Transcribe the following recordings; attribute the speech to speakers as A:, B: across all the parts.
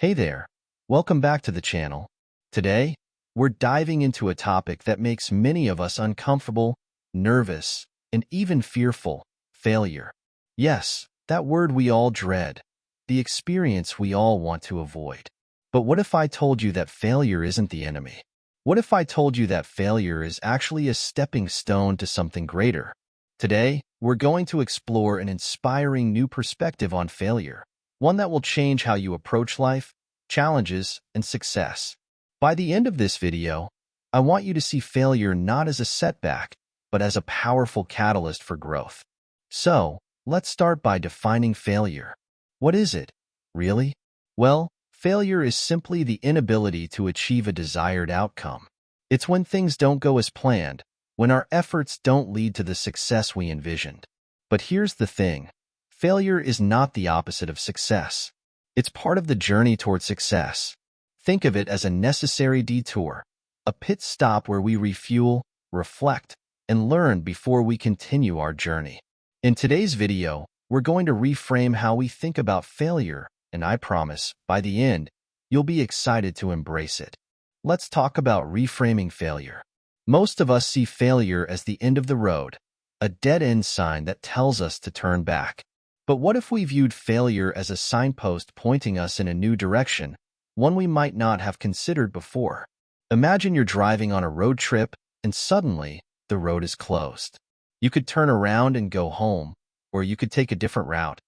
A: Hey there, welcome back to the channel. Today, we're diving into a topic that makes many of us uncomfortable, nervous, and even fearful: failure. Yes, that word we all dread, the experience we all want to avoid. But what if I told you that failure isn't the enemy? What if I told you that failure is actually a stepping stone to something greater? Today, we're going to explore an inspiring new perspective on failure, one that will change how you approach life, challenges, and success. By the end of this video, I want you to see failure not as a setback, but as a powerful catalyst for growth. So, let's start by defining failure. What is it, really? Well, failure is simply the inability to achieve a desired outcome. It's when things don't go as planned, when our efforts don't lead to the success we envisioned. But here's the thing: failure is not the opposite of success. It's part of the journey toward success. Think of it as a necessary detour, a pit stop where we refuel, reflect, and learn before we continue our journey. In today's video, we're going to reframe how we think about failure, and I promise, by the end, you'll be excited to embrace it. Let's talk about reframing failure. Most of us see failure as the end of the road, a dead-end sign that tells us to turn back. But what if we viewed failure as a signpost pointing us in a new direction, one we might not have considered before? Imagine you're driving on a road trip, and suddenly, the road is closed. You could turn around and go home, or you could take a different route,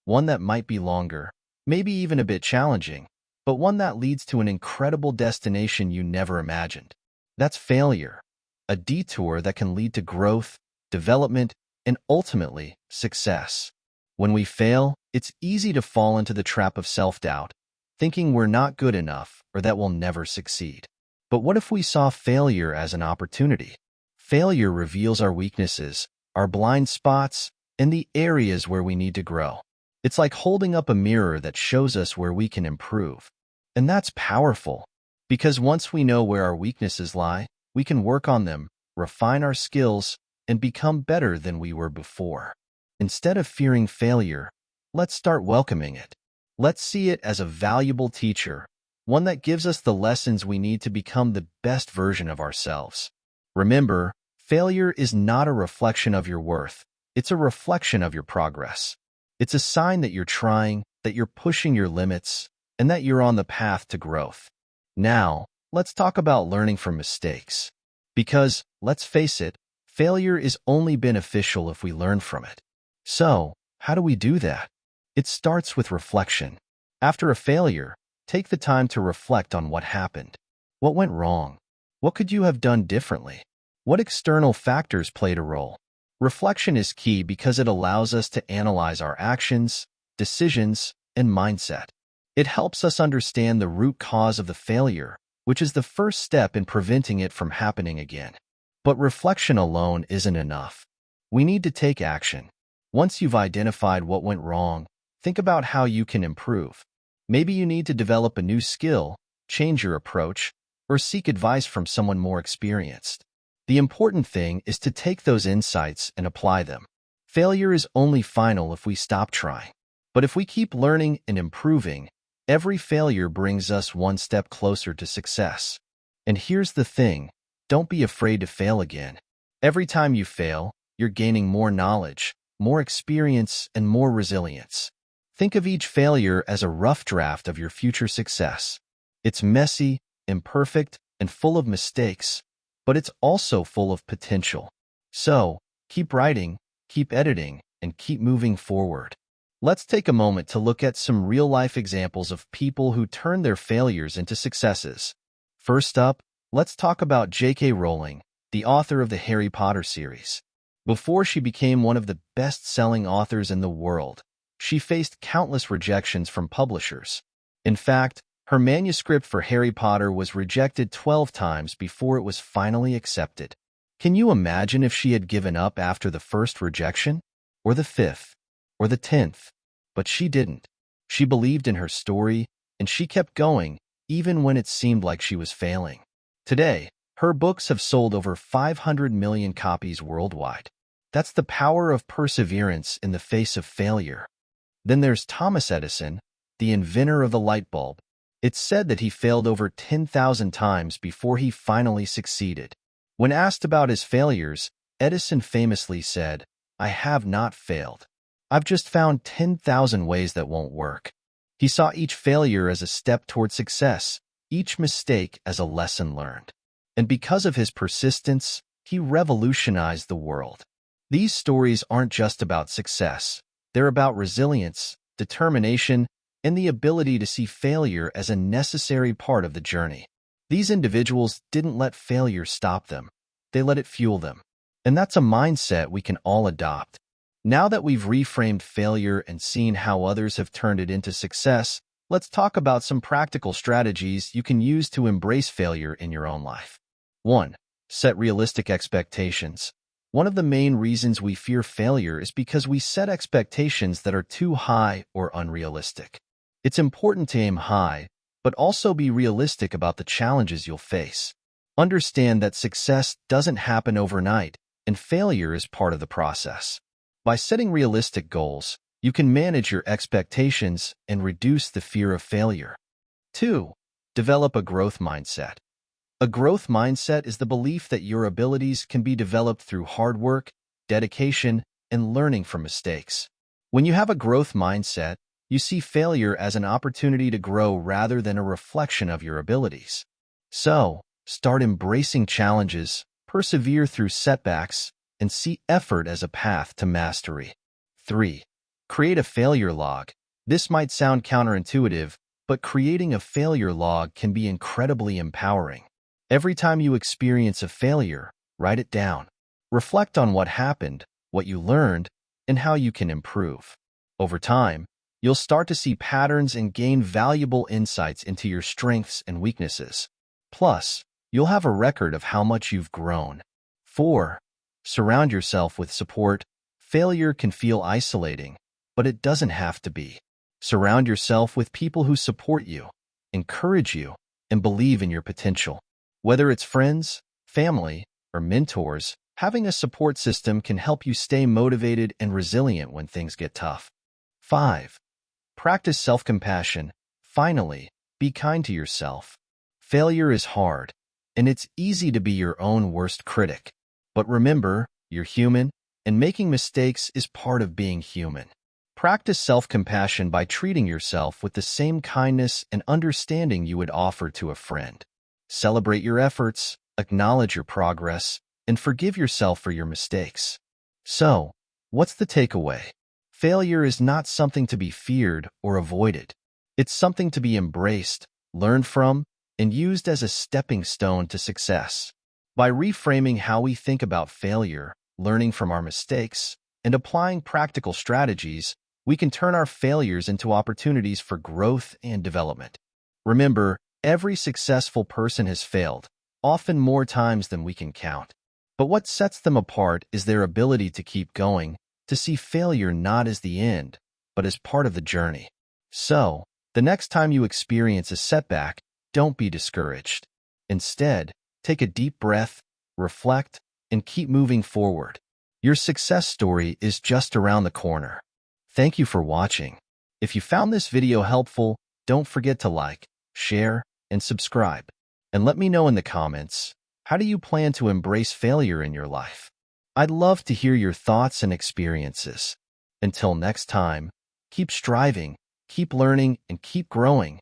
A: one that might be longer, maybe even a bit challenging, but one that leads to an incredible destination you never imagined. That's failure, a detour that can lead to growth, development, and ultimately, success. When we fail, it's easy to fall into the trap of self-doubt, thinking we're not good enough or that we'll never succeed. But what if we saw failure as an opportunity? Failure reveals our weaknesses, our blind spots, and the areas where we need to grow. It's like holding up a mirror that shows us where we can improve. And that's powerful, because once we know where our weaknesses lie, we can work on them, refine our skills, and become better than we were before. Instead of fearing failure, let's start welcoming it. Let's see it as a valuable teacher, one that gives us the lessons we need to become the best version of ourselves. Remember, failure is not a reflection of your worth. It's a reflection of your progress. It's a sign that you're trying, that you're pushing your limits, and that you're on the path to growth. Now, let's talk about learning from mistakes. Because, let's face it, failure is only beneficial if we learn from it. So, how do we do that? It starts with reflection. After a failure, take the time to reflect on what happened. What went wrong? What could you have done differently? What external factors played a role? Reflection is key because it allows us to analyze our actions, decisions, and mindset. It helps us understand the root cause of the failure, which is the first step in preventing it from happening again. But reflection alone isn't enough. We need to take action. Once you've identified what went wrong, think about how you can improve. Maybe you need to develop a new skill, change your approach, or seek advice from someone more experienced. The important thing is to take those insights and apply them. Failure is only final if we stop trying. But if we keep learning and improving, every failure brings us one step closer to success. And here's the thing: don't be afraid to fail again. Every time you fail, you're gaining more knowledge, more experience, and more resilience. Think of each failure as a rough draft of your future success. It's messy, imperfect, and full of mistakes, but it's also full of potential. So, keep writing, keep editing, and keep moving forward. Let's take a moment to look at some real-life examples of people who turned their failures into successes. First up, let's talk about J.K. Rowling, the author of the Harry Potter series. Before she became one of the best-selling authors in the world, she faced countless rejections from publishers. In fact, her manuscript for Harry Potter was rejected 12 times before it was finally accepted. Can you imagine if she had given up after the first rejection? Or the 5th? Or the 10th? But she didn't. She believed in her story, and she kept going, even when it seemed like she was failing. Today, her books have sold over 500 million copies worldwide. That's the power of perseverance in the face of failure. Then there's Thomas Edison, the inventor of the light bulb. It's said that he failed over 10,000 times before he finally succeeded. When asked about his failures, Edison famously said, "I have not failed. I've just found 10,000 ways that won't work." He saw each failure as a step toward success, each mistake as a lesson learned. And because of his persistence, he revolutionized the world. These stories aren't just about success. They're about resilience, determination, and the ability to see failure as a necessary part of the journey. These individuals didn't let failure stop them. They let it fuel them. And that's a mindset we can all adopt. Now that we've reframed failure and seen how others have turned it into success, let's talk about some practical strategies you can use to embrace failure in your own life. 1. Set realistic expectations. One of the main reasons we fear failure is because we set expectations that are too high or unrealistic. It's important to aim high, but also be realistic about the challenges you'll face. Understand that success doesn't happen overnight, and failure is part of the process. By setting realistic goals, you can manage your expectations and reduce the fear of failure. 2. Develop a growth mindset. A growth mindset is the belief that your abilities can be developed through hard work, dedication, and learning from mistakes. When you have a growth mindset, you see failure as an opportunity to grow rather than a reflection of your abilities. So, start embracing challenges, persevere through setbacks, and see effort as a path to mastery. 3. Create a failure log. This might sound counterintuitive, but creating a failure log can be incredibly empowering. Every time you experience a failure, write it down. Reflect on what happened, what you learned, and how you can improve. Over time, you'll start to see patterns and gain valuable insights into your strengths and weaknesses. Plus, you'll have a record of how much you've grown. 4. Surround yourself with support. Failure can feel isolating, but it doesn't have to be. Surround yourself with people who support you, encourage you, and believe in your potential. Whether it's friends, family, or mentors, having a support system can help you stay motivated and resilient when things get tough. 5. Practice self-compassion. Finally, be kind to yourself. Failure is hard, and it's easy to be your own worst critic. But remember, you're human, and making mistakes is part of being human. Practice self-compassion by treating yourself with the same kindness and understanding you would offer to a friend. Celebrate your efforts, acknowledge your progress, and forgive yourself for your mistakes. So, what's the takeaway? Failure is not something to be feared or avoided. It's something to be embraced, learned from, and used as a stepping stone to success. By reframing how we think about failure, learning from our mistakes, and applying practical strategies, we can turn our failures into opportunities for growth and development. Remember, every successful person has failed, often more times than we can count. But what sets them apart is their ability to keep going, to see failure not as the end, but as part of the journey. So, the next time you experience a setback, don't be discouraged. Instead, take a deep breath, reflect, and keep moving forward. Your success story is just around the corner. Thank you for watching. If you found this video helpful, don't forget to like, share, and subscribe. And let me know in the comments, how do you plan to embrace failure in your life? I'd love to hear your thoughts and experiences. Until next time, keep striving, keep learning, and keep growing.